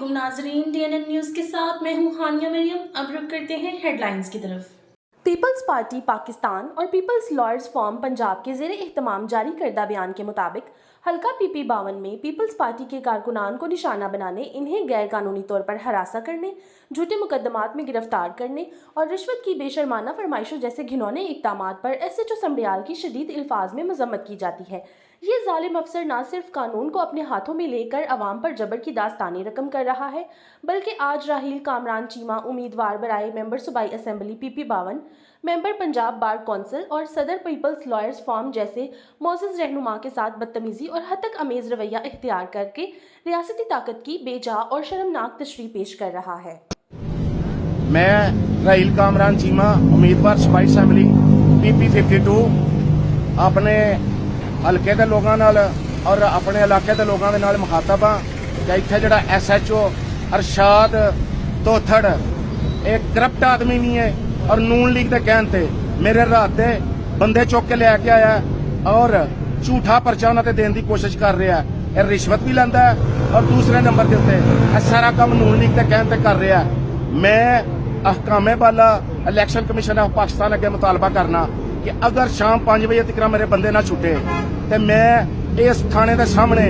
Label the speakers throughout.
Speaker 1: अस्सलामुअलैकुम नाजरीन, DNN news के साथ मैं हूँ हानिया मरियम। अब रुक करते हैं हेडलाइंस की तरफ। पीपल्स पार्टी पाकिस्तान और पीपल्स लॉयर्स फॉर्म पंजाब के ज़ेरे एहतमाम जारी करदा बयान के मुताबिक हल्का PP 52 में पीपल्स पार्टी के कारकुनान को निशाना बनाने, इन्हें गैर कानूनी तौर पर हरासा करने, झूठे मुकदमात में गिरफ्तार करने और रिश्वत की बेशर्माना फरमाइशों जैसे घिनौने इक़दामात पर SHO समड़ियाल की शदीद अल्फाज में मजम्मत की जाती है। ये जालिम अफसर न सिर्फ कानून को अपने हाथों में लेकर अवाम पर जबर की दास्तानी रकम कर रहा है, बल्कि आज राहील कामरान चीमा उम्मीदवार बराए मेंबर सूबाई assembly PP 52, member Punjab bar council और सदर पीपल्स लॉयर्स फॉर्म जैसे मोअज़्ज़ज़ रहनुमा के साथ बदतमीजी और हद तक अमेज रवैया इख्तियार करके रियासती ताकत की बेजा और शर्मनाक तशरीह पेश कर रहा है।
Speaker 2: मैं राहील कामरान चीमा उम्मीदवार सूबाई असम्बली PP 52 अपने हल्के के लोगों और अपने इलाके के लोगों के नाल मुखातब हाँ कि इत्थे जिहड़ा SHO अरशाद तोथड़ एक करप्ट आदमी नहीं है और नून लीग के कहने ते मेरे रात दे बंदे चुक के लैके आया और झूठा पर्चा उन्होंने देने की कोशिश कर रहा है। यह रिश्वत भी लैंदा है और दूसरे नंबर के उत्ते सारा काम नून लीग के कहने ते कर रहा है। मैं अहकामे वाला इलेक्शन कमीशन ऑफ पाकिस्तान अगे मुतालबा करना कि अगर शाम 5 बजे तक मेरे बंदे ना छुटे तो मैं इस थाने के सामने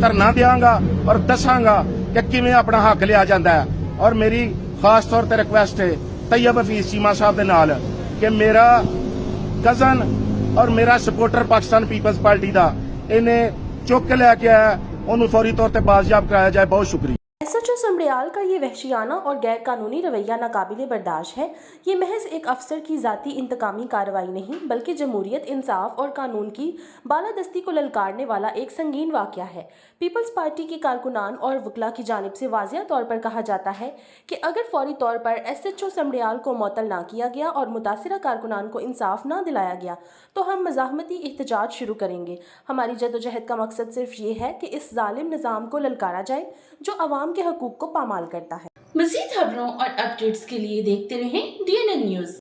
Speaker 2: धरना देंगा और दसांगा कि किवें अपना हक लिया जाता है। और मेरी खास तौर पर रिक्वेस्ट है तैयब हफीज चीमा साहब के नाल कि मेरा कजन और मेरा सपोर्टर पाकिस्तान पीपल्स पार्टी का इन्हें चुक के लैके आया, उन्होंने फौरी तौर पर बाजियाब कराया जाए। बहुत शुक्रिया।
Speaker 1: SHO समड़ियाल का ये वहशियाना और गैर कानूनी रवैया नाकाबिले बर्दाश्त है। ये महज एक अफसर की जाती इंतकामी कार्रवाई नहीं, बल्कि जमहूरियत, इंसाफ और कानून की बालादस्ती को ललकारने वाला एक संगीन वाक़या है। पीपल्स पार्टी के कारकुनान और वकला की जानिब से वाज़िया तौर पर कहा जाता है कि अगर फौरी तौर पर SHO समड़ियाल को मुअत्तल ना किया गया और मुतासिरा कारकुनान को इंसाफ ना दिलाया गया तो हम मज़ाहमती एहतजाज शुरू करेंगे। हमारी जदोजहद का मकसद सिर्फ ये है कि इस जालिम निज़ाम को ललकारा जाए जो अवाम के हकूक़ को पामाल करता है। मज़ीद खबरों और अपडेट्स के लिए देखते रहें DNN न्यूज़।